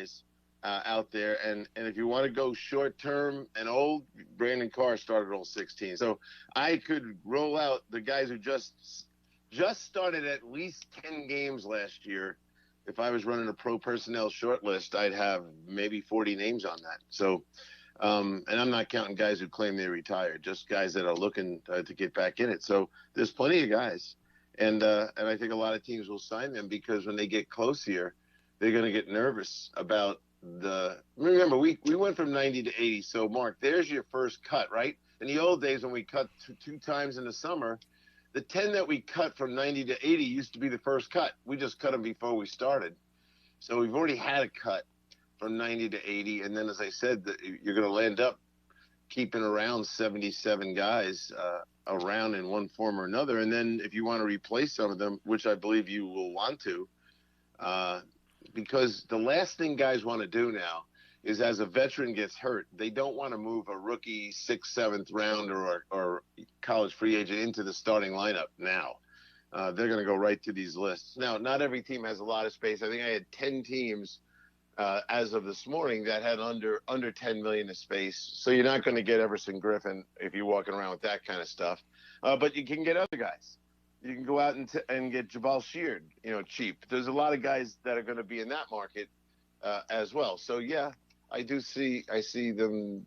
guys out there. And if you want to go short term and old, Brandon Carr started all 16. So I could roll out the guys who just started at least 10 games last year. If I was running a pro personnel short list, I'd have maybe 40 names on that. So, and I'm not counting guys who claim they retired, just guys that are looking to get back in it. So there's plenty of guys. And I think a lot of teams will sign them because when they get close here, they're going to get nervous about remember, we went from 90 to 80. So, Mark, there's your first cut, right? In the old days when we cut two times in the summer, the 10 that we cut from 90 to 80 used to be the first cut. We just cut them before we started. So we've already had a cut from 90 to 80. And then, as I said, you're going to land up keeping around 77 guys around in one form or another. And then if you want to replace some of them, which I believe you will want to, because the last thing guys want to do now is, as a veteran gets hurt, they don't want to move a rookie 6th, 7th rounder or college free agent into the starting lineup now. They're going to go right to these lists. Now, not every team has a lot of space. I think I had 10 teams as of this morning that had under 10 million of space. So you're not going to get Everson Griffin if you're walking around with that kind of stuff. But you can get other guys. You can go out and get Jabal Sheard, cheap. There's a lot of guys that are going to be in that market as well. So, yeah, I see them.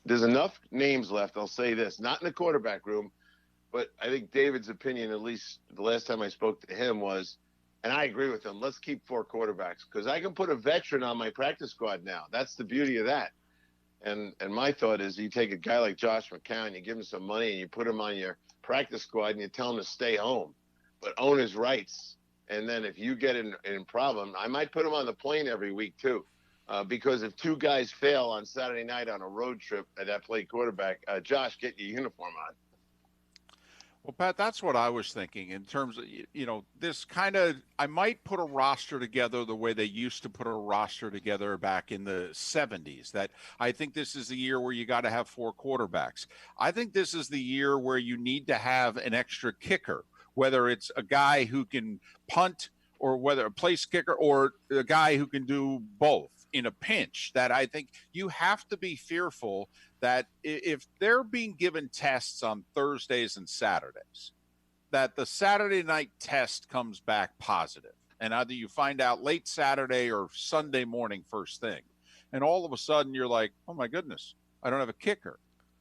There's enough names left. I'll say this, not in the quarterback room, but I think David's opinion, at least the last time I spoke to him, was, and I agree with him, let's keep 4 quarterbacks because I can put a veteran on my practice squad now. That's the beauty of that. And my thought is, you take a guy like Josh McCown, you give him some money and you put him on your practice squad and you tell him to stay home, but own his rights. And then if you get in problem, I might put him on the plane every week too. Because if 2 guys fail on Saturday night on a road trip that play quarterback, Josh, get your uniform on. Well, Pat, that's what I was thinking in terms of, this kind of, I might put a roster together the way they used to put a roster together back in the 70s, that I think this is the year where you got to have 4 quarterbacks. I think this is the year where you need to have an extra kicker, whether it's a guy who can punt or whether a place kicker or a guy who can do both in a pinch. That I think you have to be fearful that if they're being given tests on Thursdays and Saturdays, that the Saturday night test comes back positive, and either you find out late Saturday or Sunday morning first thing, and all of a sudden you're like, oh my goodness, I don't have a kicker.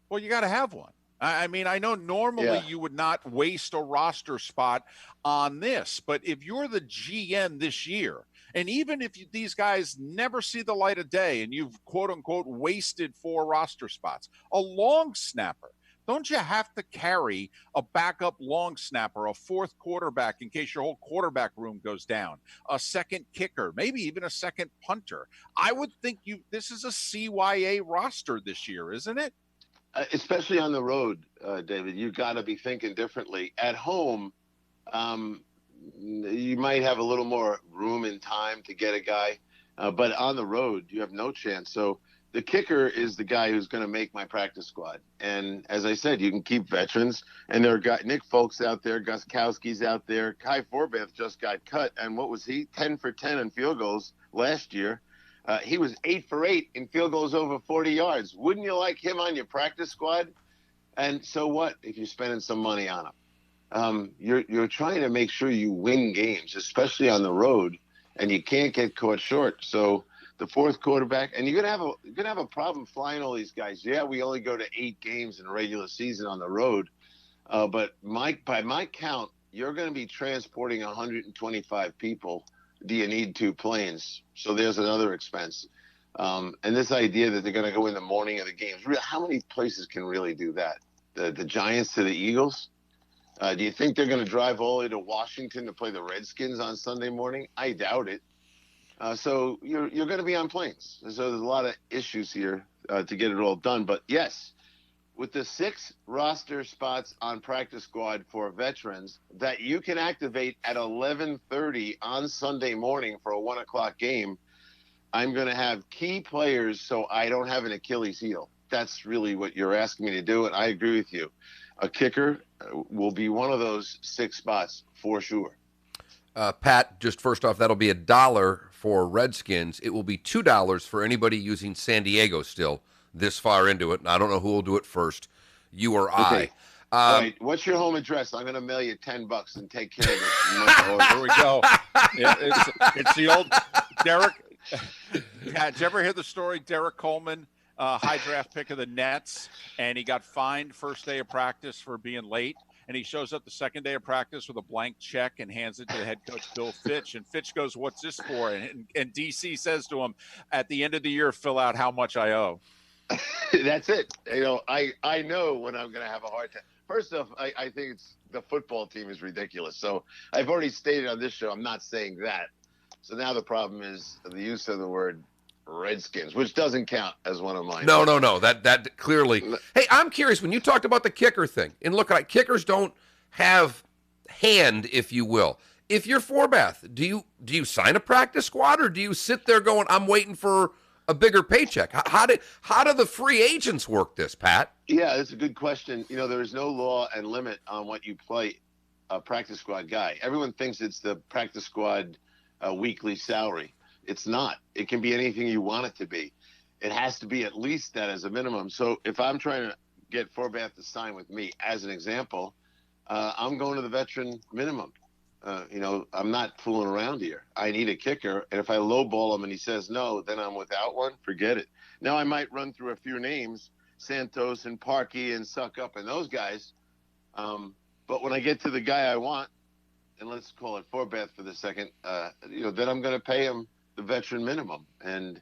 Well, you got to have one. I mean, I know normally you would not waste a roster spot on this, but if you're the GM this year, and even if these guys never see the light of day and you've, quote unquote, wasted 4 roster spots, a long snapper, don't you have to carry a backup long snapper, a 4th quarterback in case your whole quarterback room goes down, a second kicker, maybe even a second punter? I would think this is a CYA roster this year, isn't it? Especially on the road, David, you got to be thinking differently. At home, you might have a little more room and time to get a guy, but on the road, you have no chance. So the kicker is the guy who's going to make my practice squad. And as I said, you can keep veterans, and there are guys, Nick Folks out there, Guskowski's out there. Kai Forbath just got cut, and what was he? 10 for 10 in field goals last year. He was 8 for 8 in field goals over 40 yards. Wouldn't you like him on your practice squad? And so what if you're spending some money on him? You're trying to make sure you win games, especially on the road, and you can't get caught short. So the 4th quarterback, and you're gonna have a problem flying all these guys. Yeah, we only go to 8 games in a regular season on the road, but by my count, you're going to be transporting 125 people. Do you need 2 planes? So there's another expense. And this idea that they're going to go in the morning of the games, how many places can really do that? The Giants to the Eagles? Do you think they're going to drive all the way to Washington to play the Redskins on Sunday morning? I doubt it. So you're going to be on planes. So there's a lot of issues here to get it all done. But yes, with the 6 roster spots on practice squad for veterans that you can activate at 11:30 on Sunday morning for a 1 o'clock game, I'm going to have key players so I don't have an Achilles heel. That's really what you're asking me to do, and I agree with you. A kicker will be one of those 6 spots for sure. Pat, just first off, that'll be $1 for Redskins. It will be $2 for anybody using San Diego still this far into it. And I don't know who will do it first, you or Okay. I. All right. What's your home address? I'm going to mail you $10 and take care of it. Here we go. Yeah, it's the old Derek. Yeah, did you ever hear the story? Derek Coleman, high draft pick of the Nets, and he got fined first day of practice for being late. And he shows up the second day of practice with a blank check and hands it to the head coach, Bill Fitch. And Fitch goes, "What's this for?" And DC says to him, "At the end of the year, fill out how much I owe." That's it. I know when I'm going to have a hard time. First off, I think it's the football team is ridiculous. So I've already stated on this show, I'm not saying that. So now the problem is the use of the word Redskins, which doesn't count as one of mine. No. That clearly. Hey, I'm curious, when you talked about the kicker thing, and look, kickers don't have hand, if you will. If you're Forbath, do you sign a practice squad, or do you sit there going, I'm waiting for a bigger paycheck? How do the free agents work this, Pat? Yeah, that's a good question. There is no law and limit on what you play a practice squad guy. Everyone thinks it's the practice squad weekly salary. It's not. It can be anything you want it to be. It has to be at least that as a minimum. So if I'm trying to get Forbath to sign with me, as an example, I'm going to the veteran minimum. I'm not fooling around here. I need a kicker, and if I lowball him and he says no, then I'm without one. Forget it. Now I might run through a few names, Santos and Parkey and Suck Up and those guys. But when I get to the guy I want, and let's call it Forbath for the second, then I'm going to pay him the veteran minimum and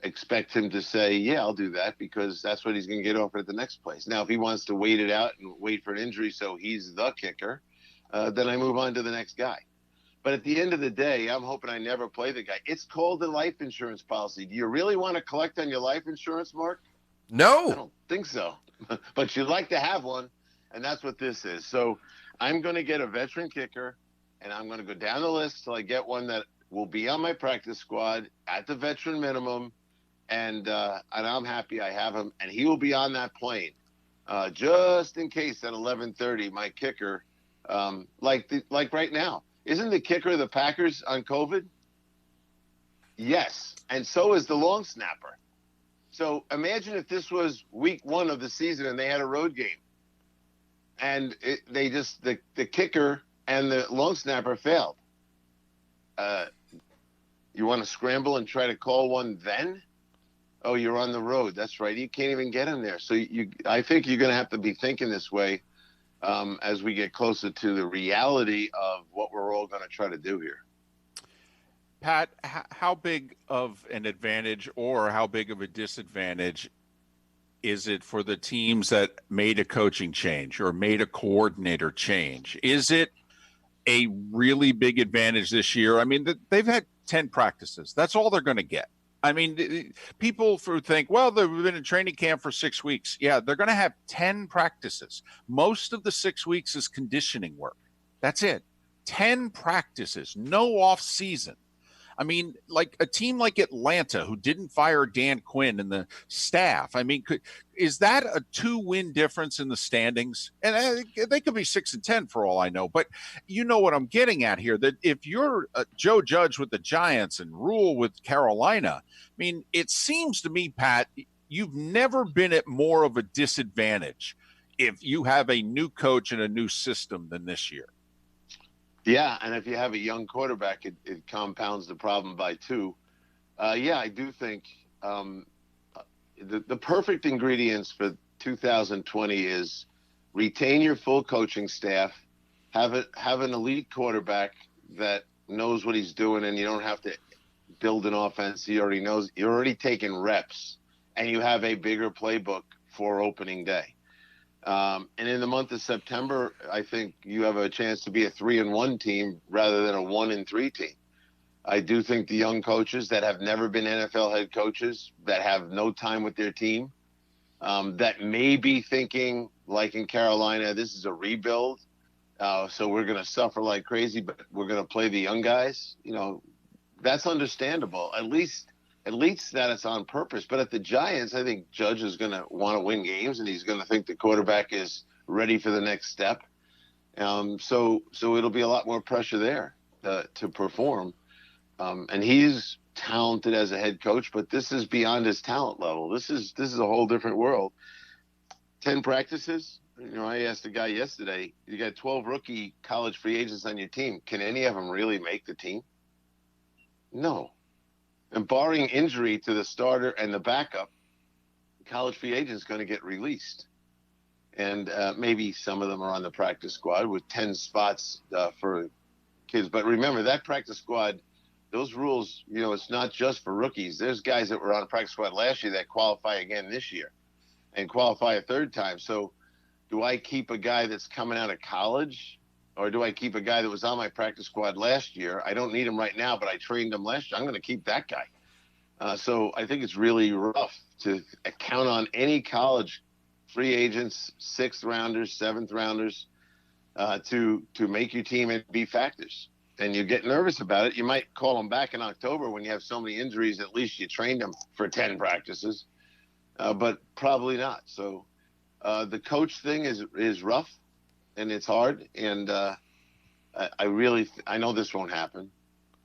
expect him to say, yeah, I'll do that, because that's what he's going to get offered at the next place. Now, if he wants to wait it out and wait for an injury so he's the kicker, then I move on to the next guy. But at the end of the day, I'm hoping I never play the guy. It's called a life insurance policy. Do you really want to collect on your life insurance, Mark? No. I don't think so. But you'd like to have one, and that's what this is. So I'm going to get a veteran kicker, and I'm going to go down the list till I get one that will be on my practice squad at the veteran minimum, and I'm happy I have him, and he will be on that plane just in case at 11:30 my kicker, like right now. Isn't the kicker of the Packers on COVID? Yes, and so is the long snapper. So imagine if this was week 1 of the season and they had a road game, and the kicker and the long snapper failed. You want to scramble and try to call one then? Oh, you're on the road. That's right. You can't even get in there. So I think you're going to have to be thinking this way as we get closer to the reality of what we're all going to try to do here. Pat, how big of an advantage or how big of a disadvantage is it for the teams that made a coaching change or made a coordinator change? Is it a really big advantage this year? I mean, they've had 10 practices. That's all they're going to get. I mean, people think, well, they've been in training camp for 6 weeks. Yeah, they're going to have 10 practices. Most of the 6 weeks is conditioning work. That's it. 10 practices, no off season. I mean, like a team like Atlanta, who didn't fire Dan Quinn and the staff. I mean, is that a 2-win difference in the standings? And they could be 6-10 for all I know. But you know what I'm getting at here, that if you're Joe Judge with the Giants and Rule with Carolina, I mean, it seems to me, Pat, you've never been at more of a disadvantage if you have a new coach and a new system than this year. Yeah, and if you have a young quarterback, it compounds the problem by 2. Yeah, I do think the perfect ingredients for 2020 is retain your full coaching staff, have an elite quarterback that knows what he's doing, and you don't have to build an offense. He already knows. You're already taking reps, and you have a bigger playbook for opening day. And in the month of September, I think you have a chance to be a 3-1 team rather than a 1-3 team. I do think the young coaches that have never been NFL head coaches, that have no time with their team, that may be thinking, like in Carolina, this is a rebuild, so we're going to suffer like crazy, but we're going to play the young guys. That's understandable. At least that it's on purpose. But at the Giants, I think Judge is going to want to win games, and he's going to think the quarterback is ready for the next step. So it'll be a lot more pressure there to perform. And he's talented as a head coach, but this is beyond his talent level. This is a whole different world. 10 practices. I asked a guy yesterday, you got 12 rookie college free agents on your team. Can any of them really make the team? No. And barring injury to the starter and the backup, the college free agent is going to get released. And maybe some of them are on the practice squad with 10 spots for kids. But remember, that practice squad, those rules, it's not just for rookies. There's guys that were on the practice squad last year that qualify again this year and qualify a third time. So do I keep a guy that's coming out of college, or do I keep a guy that was on my practice squad last year? I don't need him right now, but I trained him last year. I'm going to keep that guy. So I think it's really rough to count on any college free agents, 6th rounders, 7th rounders, to make your team and be factors. And you get nervous about it. You might call them back in October when you have so many injuries. At least you trained them for 10 practices, but probably not. So the coach thing is rough, and it's hard. And I know this won't happen,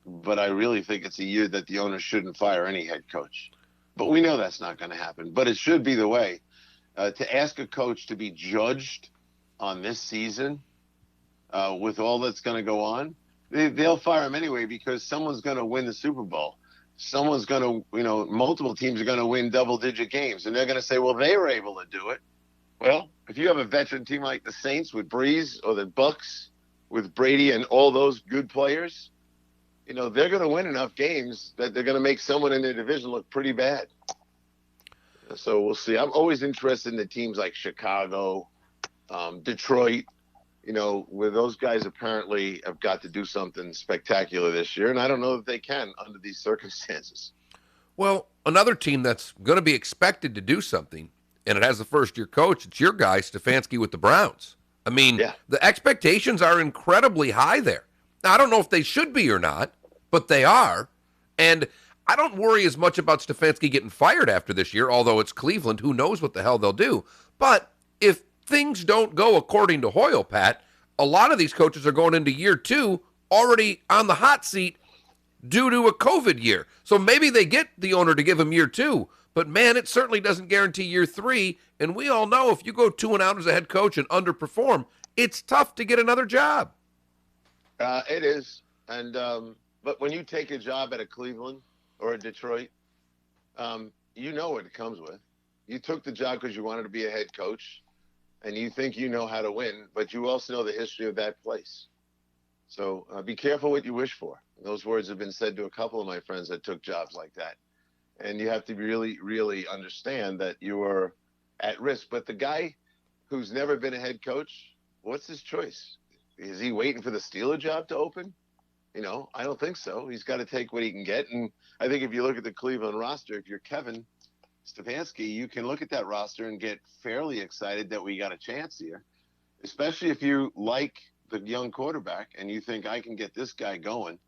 but I really think it's a year that the owner shouldn't fire any head coach. But we know that's not going to happen. But it should be the way. To ask a coach to be judged on this season with all that's going to go on, they'll fire him anyway, because someone's going to win the Super Bowl. Someone's going to, multiple teams are going to win double-digit games, and they're going to say, well, they were able to do it. Well, if you have a veteran team like the Saints with Breeze, or the Bucks with Brady and all those good players, they're going to win enough games that they're going to make someone in their division look pretty bad. So we'll see. I'm always interested in the teams like Chicago, Detroit, where those guys apparently have got to do something spectacular this year. And I don't know if they can under these circumstances. Well, another team that's going to be expected to do something, and it has the first-year coach, it's your guy, Stefanski, with the Browns. I mean, The expectations are incredibly high there. Now, I don't know if they should be or not, but they are. And I don't worry as much about Stefanski getting fired after this year, although it's Cleveland. Who knows what the hell they'll do. But if things don't go according to Hoyle, Pat, a lot of these coaches are going into year 2 already on the hot seat due to a COVID year. So maybe they get the owner to give him year 2, but man, it certainly doesn't guarantee year 3. And we all know if you go 2-0 as a head coach and underperform, it's tough to get another job. It is. And but when you take a job at a Cleveland or a Detroit, you know what it comes with. You took the job because you wanted to be a head coach, and you think you know how to win, but you also know the history of that place. So be careful what you wish for. Those words have been said to a couple of my friends that took jobs like that. And you have to really, really understand that you are at risk. But the guy who's never been a head coach, what's his choice? Is he waiting for the Steeler job to open? I don't think so. He's got to take what he can get. And I think if you look at the Cleveland roster, if you're Kevin Stefanski, you can look at that roster and get fairly excited that we got a chance here, especially if you like the young quarterback and you think I can get this guy going.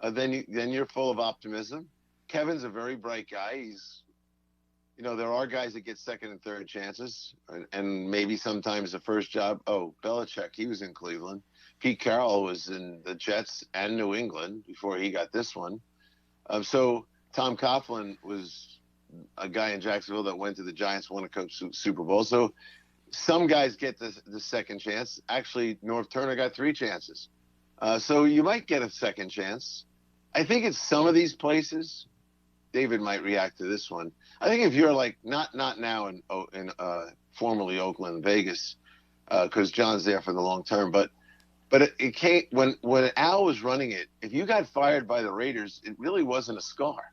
Then you're full of optimism. Kevin's a very bright guy. He's, there are guys that get second and third chances, and maybe sometimes the first job. Oh, Belichick, he was in Cleveland. Pete Carroll was in the Jets and New England before he got this one. So Tom Coughlin was a guy in Jacksonville that went to the Giants, won a coach Super Bowl. So some guys get the second chance. Actually, North Turner got 3 chances. So you might get a second chance. I think it's some of these places. David might react to this one. I think if you're like not now in formerly Oakland, Vegas, because John's there for the long term, but it can't. When Al was running it, if you got fired by the Raiders, it really wasn't a scar.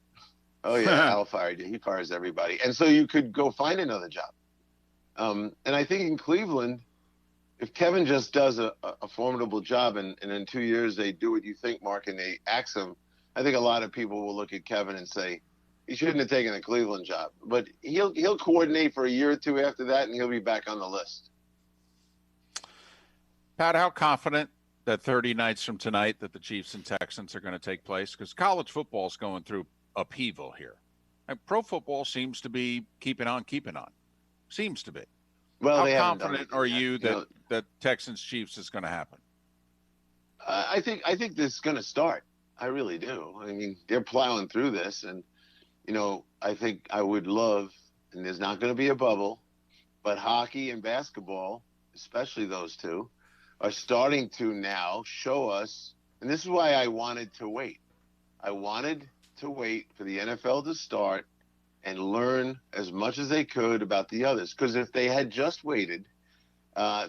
Oh yeah, Al fired you. He fires everybody, and so you could go find another job. And I think in Cleveland, if Kevin just does a formidable job, and in 2 years they do what you think, Mark, and they axe him, I think a lot of people will look at Kevin and say he shouldn't have taken a Cleveland job. But he'll coordinate for a year or 2 after that, and he'll be back on the list. Pat, how confident that 30 nights from tonight that the Chiefs and Texans are going to take place? Because college football is going through upheaval here. And pro football seems to be keeping on. Seems to be. Well, how confident are you that Texans Chiefs is going to happen? I think this is going to start. I really do. I mean, they're plowing through this, and I think I would love, and there's not going to be a bubble, but hockey and basketball, especially those two, are starting to now show us, and this is why I wanted to wait. I wanted to wait for the NFL to start and learn as much as they could about the others. Because if they had just waited,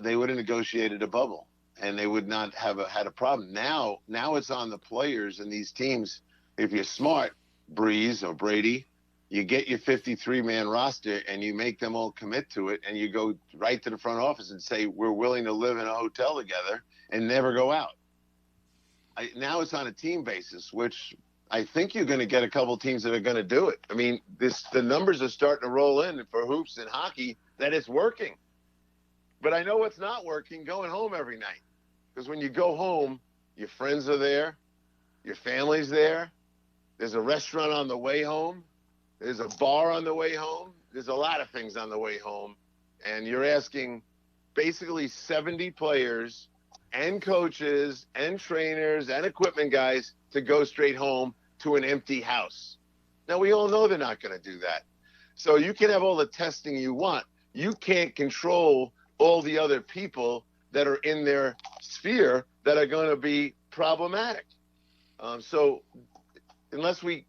they would have negotiated a bubble, and they would not have had a problem. Now it's on the players and these teams. If you're smart, Breeze or Brady, you get your 53-man roster and you make them all commit to it, and you go right to the front office and say, we're willing to live in a hotel together and never go out. Now it's on a team basis, which I think you're going to get a couple teams that are going to do it. I mean, the numbers are starting to roll in for hoops and hockey that it's working. But I know what's not working, going home every night. Because when you go home, your friends are there, your family's there, there's a restaurant on the way home, there's a bar on the way home, there's a lot of things on the way home. And you're asking basically 70 players and coaches and trainers and equipment guys to go straight home to an empty house. Now, we all know they're not going to do that. So you can have all the testing you want. You can't control all the other people that are in their sphere that are going to be problematic. So unless we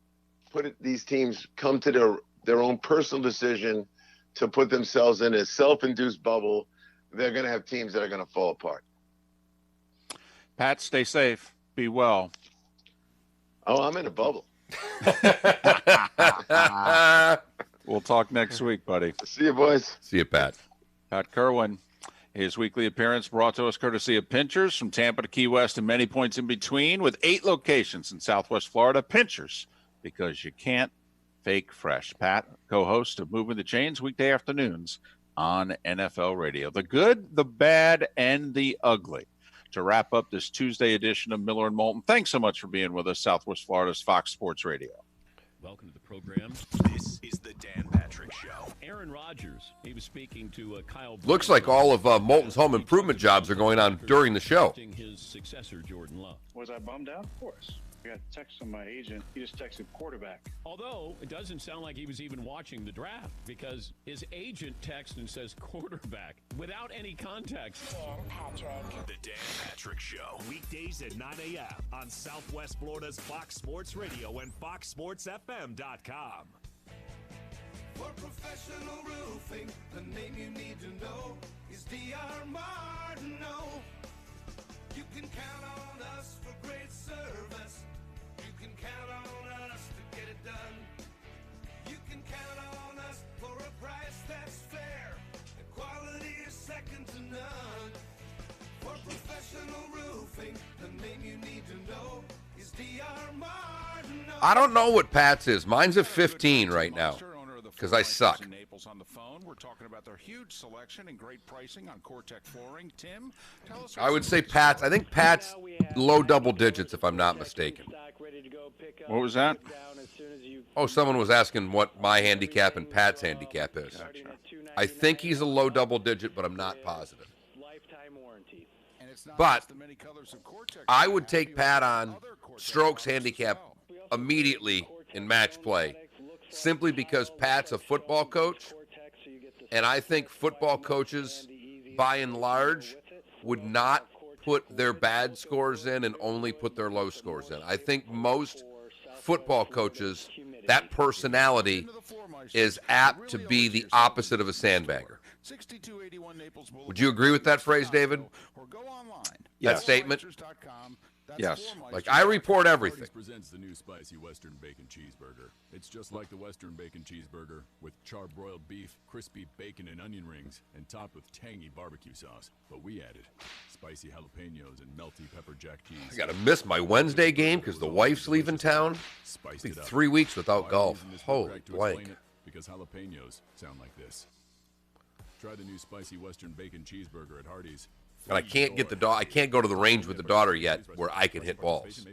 these teams come to their own personal decision to put themselves in a self-induced bubble, they're going to have teams that are going to fall apart. Pat, stay safe. Be well. Oh, I'm in a bubble. We'll talk next week, buddy. See you, boys. See you, Pat. Pat Kirwan. His weekly appearance brought to us courtesy of Pinchers, from Tampa to Key West and many points in between, with 8 locations in Southwest Florida. Pinchers, because you can't fake fresh. Pat, co-host of Moving the Chains, weekday afternoons on NFL Radio. The good, the bad, and the ugly. To wrap up this Tuesday edition of Miller and Moulton, thanks so much for being with us, Southwest Florida's Fox Sports Radio. Welcome to the program. This is the Dan Patrick Show. Aaron Rodgers, he was speaking to Kyle. Looks like all of Moulton's home improvement jobs are going on during the show. His successor, Jordan Love. Was I bummed out? Of course. I got a text from my agent. He just texted quarterback. Although it doesn't sound like he was even watching the draft, because his agent texts and says quarterback without any context. Dan Patrick. The Dan Patrick Show. Weekdays at 9 a.m. on Southwest Florida's Fox Sports Radio and FoxSportsFM.com. For professional roofing, the name you need to know is D.R. Martineau. You can count on us for great service. You can count on us to get it done. You can count on us for a price that's fair. The quality is second to none. For professional roofing, the name you need to know is D.R. Martineau. I don't know what Pat's is. Mine's a 15 right now, because I suck. On the phone, we're talking about their huge selection and great pricing on Cortec flooring. Tim, tell us. I would say Pat's. I think Pat's low double digits, if I'm not mistaken. What was that? Oh, someone was asking what my handicap and Pat's handicap is. I think he's a low double digit, but I'm not positive. But I would take Pat on strokes handicap immediately in match play, simply because Pat's a football coach, and I think football coaches, by and large, would not put their bad scores in and only put their low scores in. I think most football coaches, that personality is apt to be the opposite of a sandbagger. Would you agree with that phrase, David? That statement? Yes. Like, I report everything. Presents the new spicy Western Bacon Cheeseburger. It's just like the Western Bacon Cheeseburger, with charbroiled beef, crispy bacon and onion rings, and topped with tangy barbecue sauce. But we added spicy jalapenos and melty pepper jack cheese. I got to miss my Wednesday game because the wife's leaving town. It'll be 3 weeks without golf. Holy blank. Because jalapenos sound like this. Try the new spicy Western Bacon Cheeseburger at Hardee's. And I can't get I can't go to the range with the daughter yet where I can hit balls.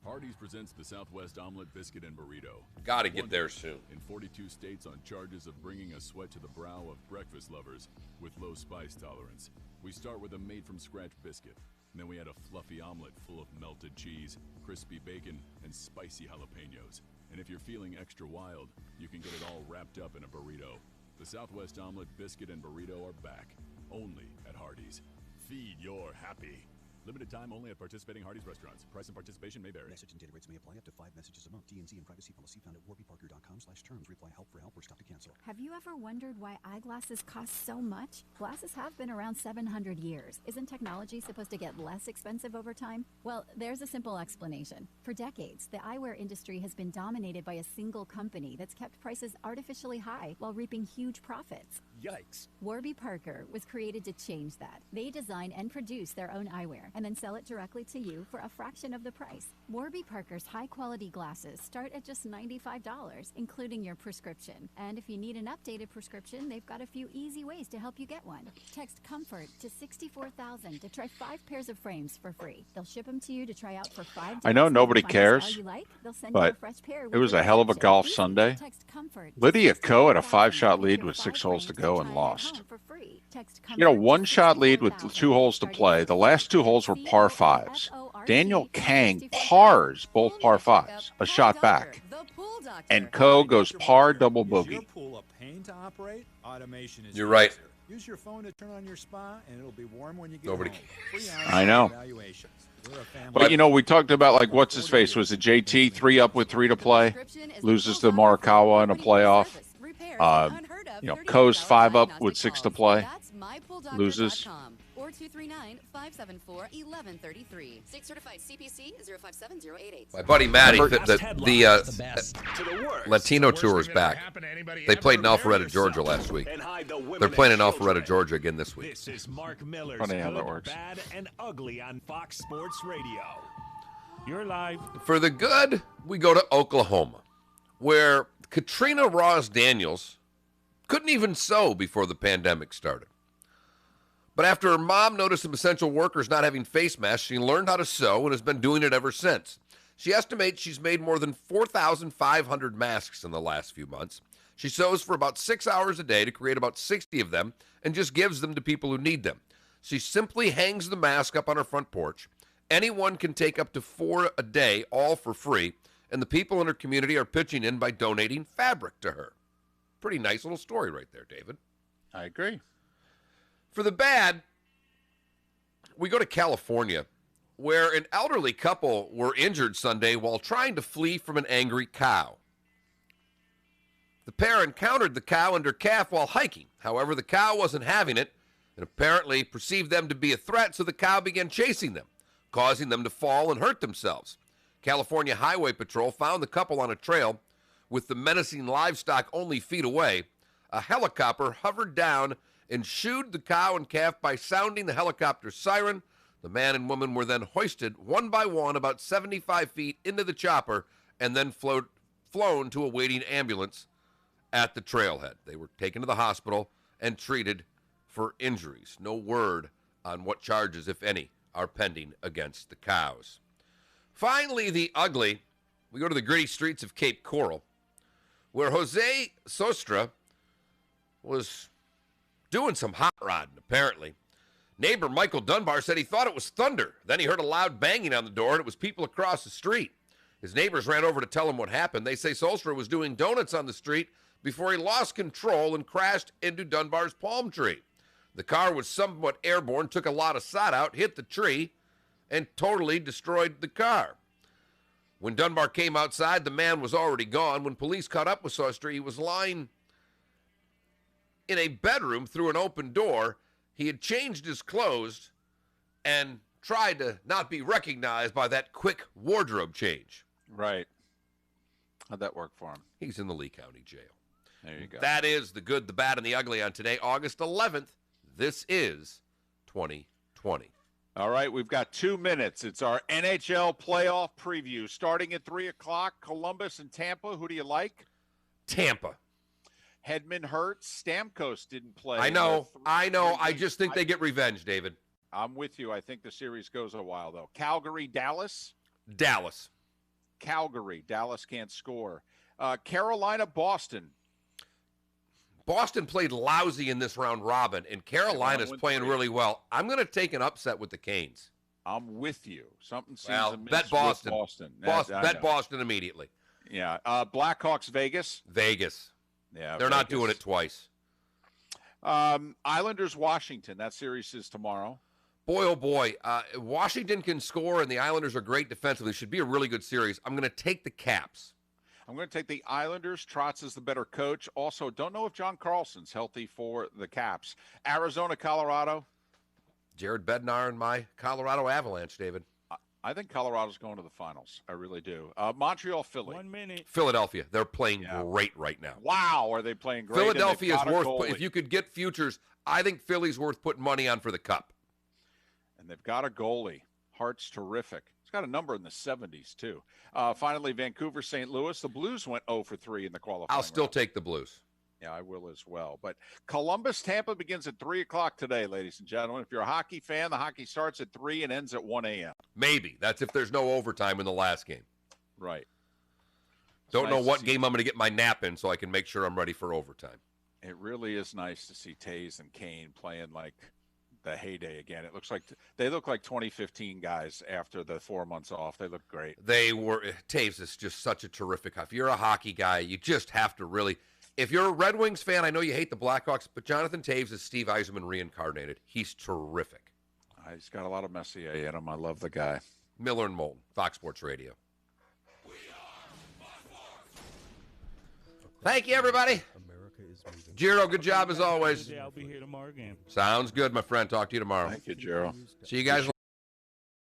Hardee's presents the Southwest Omelet, Biscuit, and Burrito. Got to get there soon. In 42 states on charges of bringing a sweat to the brow of breakfast lovers with low spice tolerance. We start with a made-from-scratch biscuit. And then we had a fluffy omelet full of melted cheese, crispy bacon, and spicy jalapenos. And if you're feeling extra wild, you can get it all wrapped up in a burrito. The Southwest Omelet, Biscuit, and Burrito are back, only at Hardee's. Feed your happy. Limited time only at participating Hardee's restaurants. Price and participation may vary. Message and data rates may apply. Up to 5 messages a month. TNC and privacy policy found at warbyparker.com/terms. Reply help for help or stop to cancel. Have you ever wondered why eyeglasses cost so much? Glasses have been around 700 years. Isn't technology supposed to get less expensive over time? Well, there's a simple explanation. For decades, the eyewear industry has been dominated by a single company that's kept prices artificially high while reaping huge profits. Yikes. Warby Parker was created to change that. They design and produce their own eyewear and then sell it directly to you for a fraction of the price. Warby Parker's high-quality glasses start at just $95, including your prescription. And if you need an updated prescription, they've got a few easy ways to help you get one. Text COMFORT to 64,000 to try 5 pairs of frames for free. They'll ship them to you to try out for 5 days. I know nobody Find a style cares, you like, they'll send you but a fresh pair with it was your a hell of a prescription. golf Easy. Sunday. Text COMFORT to Lydia Ko had a 64,000 5-shot to lead get with 5 6 holes to frames go try and at lost. home for free. Text You know, COMFORT to 1-shot lead with 64,000 2 holes to play. The last 2 holes were par 5s. COMFORT Daniel Kang pars both par 5s, a shot back. And Ko goes par double Is your bogey. pool a pain to operate? Automation is You're right. easier. Use your phone to turn on your spa, and it'll be warm when you get Nobody home. cares. 3 I know. evaluations. We're a family. But, you know, we talked about, like, what's his face? Was it JT 3 up with 3 to play? Loses to Morikawa in a playoff. You know, Ko's 5 up with 6 to play. Loses. Or 239-574-1133. State certified CPC 057088. My buddy Matty, Best headlines, the best to the worst. Latino The worst tour is thing that back. could happen to anybody They played in ever. Prepare Alpharetta, Georgia yourself last week. and hide the women They're playing in and Alpharetta, children. Georgia again this week. This is Mark Miller's Funny how that Good, works. Bad, and Ugly on Fox Sports Radio. You're live. For the good, we go to Oklahoma, where Katrina Ross Daniels couldn't even sew before the pandemic started. But after her mom noticed some essential workers not having face masks, she learned how to sew and has been doing it ever since. She estimates she's made more than 4,500 masks in the last few months. She sews for about 6 hours a day to create about 60 of them and just gives them to people who need them. She simply hangs the mask up on her front porch. Anyone can take up to 4 a day, all for free, and the people in her community are pitching in by donating fabric to her. Pretty nice little story right there, David. I agree. For the bad, we go to California, where an elderly couple were injured Sunday while trying to flee from an angry cow. The pair encountered the cow and her calf while hiking. However, the cow wasn't having it and apparently perceived them to be a threat, so the cow began chasing them, causing them to fall and hurt themselves. California Highway Patrol found the couple on a trail with the menacing livestock only feet away. A helicopter hovered down and shooed the cow and calf by sounding the helicopter's siren. The man and woman were then hoisted one by one about 75 feet into the chopper and then flown to a waiting ambulance at the trailhead. They were taken to the hospital and treated for injuries. No word on what charges, if any, are pending against the cows. Finally, the ugly. We go to the gritty streets of Cape Coral, where Jose Sostra was doing some hot rodding, apparently. Neighbor Michael Dunbar said he thought it was thunder. Then he heard a loud banging on the door, and it was people across the street. His neighbors ran over to tell him what happened. They say Solstra was doing donuts on the street before he lost control and crashed into Dunbar's palm tree. The car was somewhat airborne, took a lot of sod out, hit the tree, and totally destroyed the car. When Dunbar came outside, the man was already gone. When police caught up with Sostra, he was lying in a bedroom through an open door. He had changed his clothes and tried to not be recognized by that quick wardrobe change. Right. How'd that work for him? He's in the Lee County Jail. There you go. That is the good, the bad, and the ugly on today, August 11th. This is 2020. All right, we've got 2 minutes. It's our NHL playoff preview. Starting at 3 o'clock, Columbus and Tampa. Who do you like? Tampa. Hedman hurt. Stamkos didn't play. I know. I just think they get revenge, David. I'm with you. I think the series goes a while, though. Calgary, Dallas. Dallas. Calgary. Dallas can't score. Carolina, Boston. Boston played lousy in this round robin, and Carolina's playing really well. I'm going to take an upset with the Canes. I'm with you. Something seems Well, amiss bet Boston. with Boston. Bet Boston immediately. Yeah. Blackhawks, Vegas. Vegas. Yeah. They're not doing it twice. Islanders, Washington. That series is tomorrow. Boy, oh boy. Washington can score, and the Islanders are great defensively. It should be a really good series. I'm going to take the Caps. I'm going to take the Islanders. Trotz is the better coach. Also, don't know if John Carlson's healthy for the Caps. Arizona, Colorado. Jared Bednar and my Colorado Avalanche, David. I think Colorado's going to the finals. I really do. Montreal, Philly. 1 minute. Philadelphia. They're playing great right now. Wow, are they playing great? Philadelphia is worth, if you could get futures, I think Philly's worth putting money on for the Cup. And they've got a goalie. Hart's terrific. He's got a number in the 70s, too. Finally, Vancouver, St. Louis. The Blues went 0 for 3 in the qualifying I'll still round. take the Blues. Yeah, I will as well. But Columbus, Tampa begins at 3 o'clock today, ladies and gentlemen. If you're a hockey fan, the hockey starts at 3 and ends at 1 a.m. Maybe. That's if there's no overtime in the last game. Right. Don't know what game I'm going to get my nap in so I can make sure I'm ready for overtime. It really is nice to see Taves and Kane playing like the heyday again. It looks like they look like 2015 guys after the 4 months off. They look great. Taves is just such a terrific. If you're a hockey guy, you just have to really. If you're a Red Wings fan, I know you hate the Blackhawks, but Jonathan Taves is Steve Yzerman reincarnated. He's terrific. He's got a lot of Messier in him. I love the guy. Miller and Moulton, Fox Sports Radio. Thank you, everybody. Giro, good job as always. I'll be here tomorrow again. Sounds good, my friend. Talk to you tomorrow. Thank you, Giro. See you guys later.